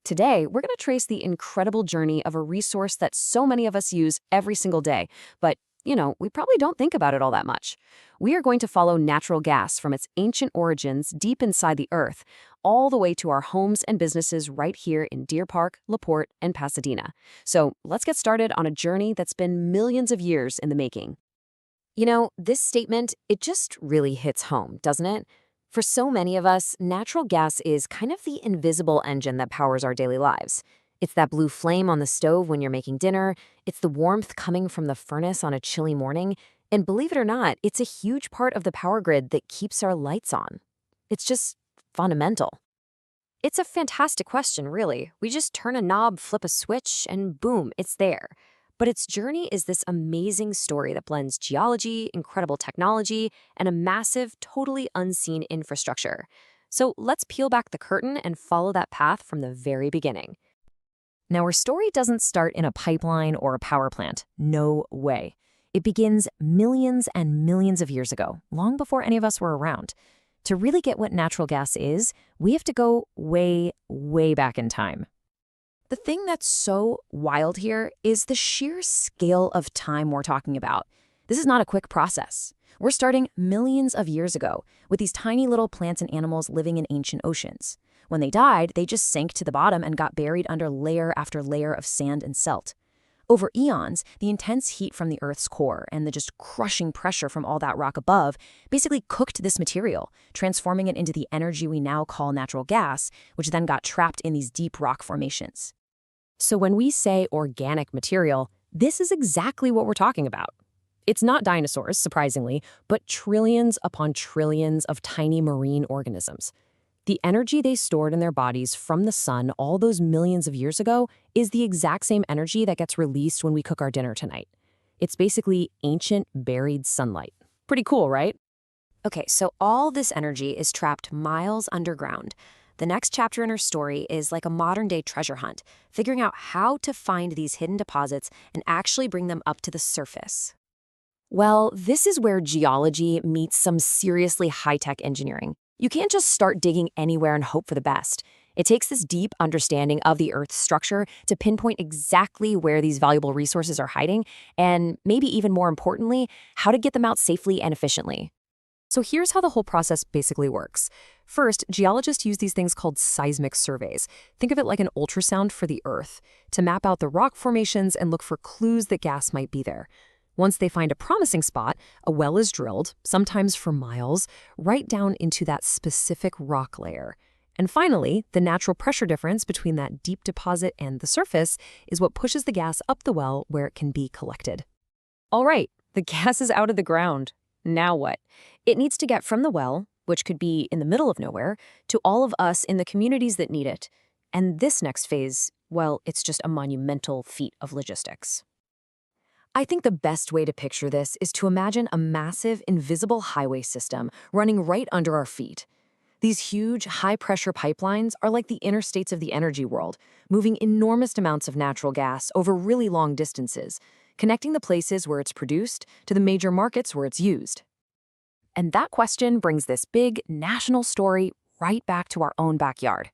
Today, we're going to trace the incredible journey of a resource that so many of us use every single day, but we probably don't think about it all that much. We are going to follow natural gas from its ancient origins deep inside the earth, all the way to our homes and businesses right here in Deer Park, LaPorte, and Pasadena. So let's get started on a journey that's been millions of years in the making. This statement, it just really hits home, doesn't it? For so many of us, natural gas is kind of the invisible engine that powers our daily lives. It's that blue flame on the stove when you're making dinner, it's the warmth coming from the furnace on a chilly morning, and believe it or not, it's a huge part of the power grid that keeps our lights on. It's just fundamental. It's a fantastic question, really. We just turn a knob, flip a switch, and boom, it's there. But its journey is this amazing story that blends geology, incredible technology, and a massive, totally unseen infrastructure. So let's peel back the curtain and follow that path from the very beginning. Now, our story doesn't start in a pipeline or a power plant. No way. It begins millions and millions of years ago, long before any of us were around. To really get what natural gas is, we have to go way, way back in time. The thing that's so wild here is the sheer scale of time we're talking about. This is not a quick process. We're starting millions of years ago with these tiny little plants and animals living in ancient oceans. When they died, they just sank to the bottom and got buried under layer after layer of sand and silt. Over eons, the intense heat from the Earth's core and the just crushing pressure from all that rock above basically cooked this material, transforming it into the energy we now call natural gas, which then got trapped in these deep rock formations. So when we say organic material, this is exactly what we're talking about. It's not dinosaurs, surprisingly, but trillions upon trillions of tiny marine organisms. The energy they stored in their bodies from the sun all those millions of years ago is the exact same energy that gets released when we cook our dinner tonight. It's basically ancient buried sunlight. Pretty cool, right? Okay, so all this energy is trapped miles underground. The next chapter in our story is like a modern-day treasure hunt, figuring out how to find these hidden deposits and actually bring them up to the surface. Well, this is where geology meets some seriously high-tech engineering. You can't just start digging anywhere and hope for the best. It takes this deep understanding of the Earth's structure to pinpoint exactly where these valuable resources are hiding, and maybe even more importantly, how to get them out safely and efficiently. So here's how the whole process basically works. First, geologists use these things called seismic surveys. Think of it like an ultrasound for the Earth, to map out the rock formations and look for clues that gas might be there. Once they find a promising spot, a well is drilled, sometimes for miles, right down into that specific rock layer. And finally, the natural pressure difference between that deep deposit and the surface is what pushes the gas up the well where it can be collected. All right, the gas is out of the ground. Now what? It needs to get from the well, which could be in the middle of nowhere, to all of us in the communities that need it. And this next phase, well, it's just a monumental feat of logistics. I think the best way to picture this is to imagine a massive, invisible highway system running right under our feet. These huge, high-pressure pipelines are like the interstates of the energy world, moving enormous amounts of natural gas over really long distances, connecting the places where it's produced to the major markets where it's used. And that question brings this big, national story right back to our own backyard.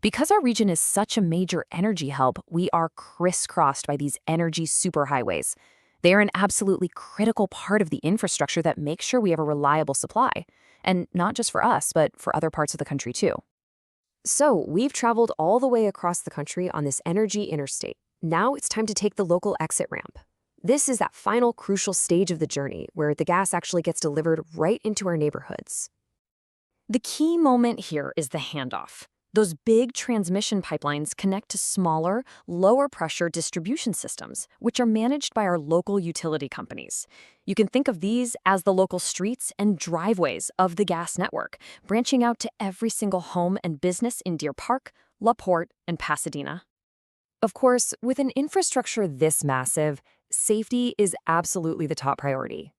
Because our region is such a major energy hub, we are crisscrossed by these energy superhighways. They are an absolutely critical part of the infrastructure that makes sure we have a reliable supply. And not just for us, but for other parts of the country too. So we've traveled all the way across the country on this energy interstate. Now it's time to take the local exit ramp. This is that final crucial stage of the journey where the gas actually gets delivered right into our neighborhoods. The key moment here is the handoff. Those big transmission pipelines connect to smaller, lower-pressure distribution systems, which are managed by our local utility companies. You can think of these as the local streets and driveways of the gas network, branching out to every single home and business in Deer Park, LaPorte, and Pasadena. Of course, with an infrastructure this massive, safety is absolutely the top priority.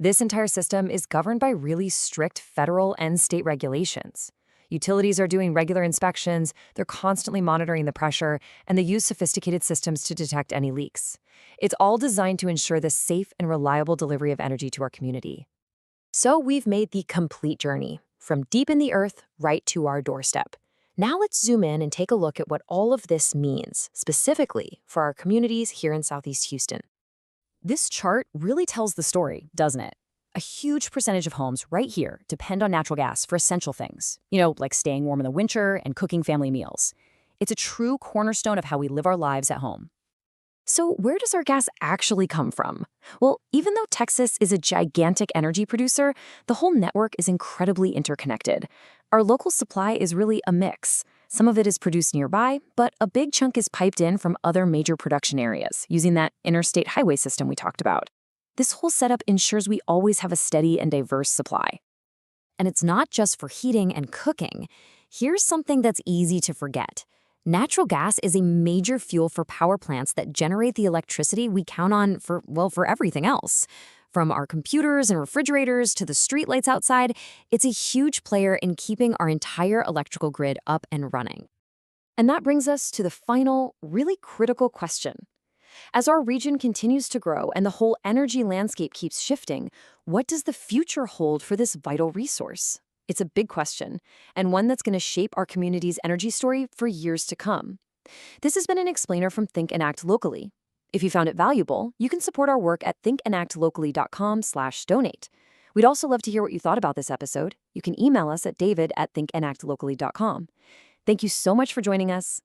This entire system is governed by really strict federal and state regulations. Utilities are doing regular inspections, they're constantly monitoring the pressure, and they use sophisticated systems to detect any leaks. It's all designed to ensure the safe and reliable delivery of energy to our community. So we've made the complete journey, from deep in the earth right to our doorstep. Now let's zoom in and take a look at what all of this means, specifically for our communities here in Southeast Houston. This chart really tells the story, doesn't it? A huge percentage of homes right here depend on natural gas for essential things, like staying warm in the winter and cooking family meals. It's a true cornerstone of how we live our lives at home. So where does our gas actually come from? Well, even though Texas is a gigantic energy producer, the whole network is incredibly interconnected. Our local supply is really a mix. Some of it is produced nearby, but a big chunk is piped in from other major production areas, using that interstate highway system we talked about. This whole setup ensures we always have a steady and diverse supply. And it's not just for heating and cooking. Here's something that's easy to forget. Natural gas is a major fuel for power plants that generate the electricity we count on for everything else. From our computers and refrigerators to the streetlights outside, it's a huge player in keeping our entire electrical grid up and running. And that brings us to the final, really critical question. As our region continues to grow and the whole energy landscape keeps shifting, what does the future hold for this vital resource? It's a big question, and one that's going to shape our community's energy story for years to come. This has been an explainer from Think and Act Locally. If you found it valuable, you can support our work at thinkandactlocally.com/donate. We'd also love to hear what you thought about this episode. You can email us at david@thinkandactlocally.com. Thank you so much for joining us.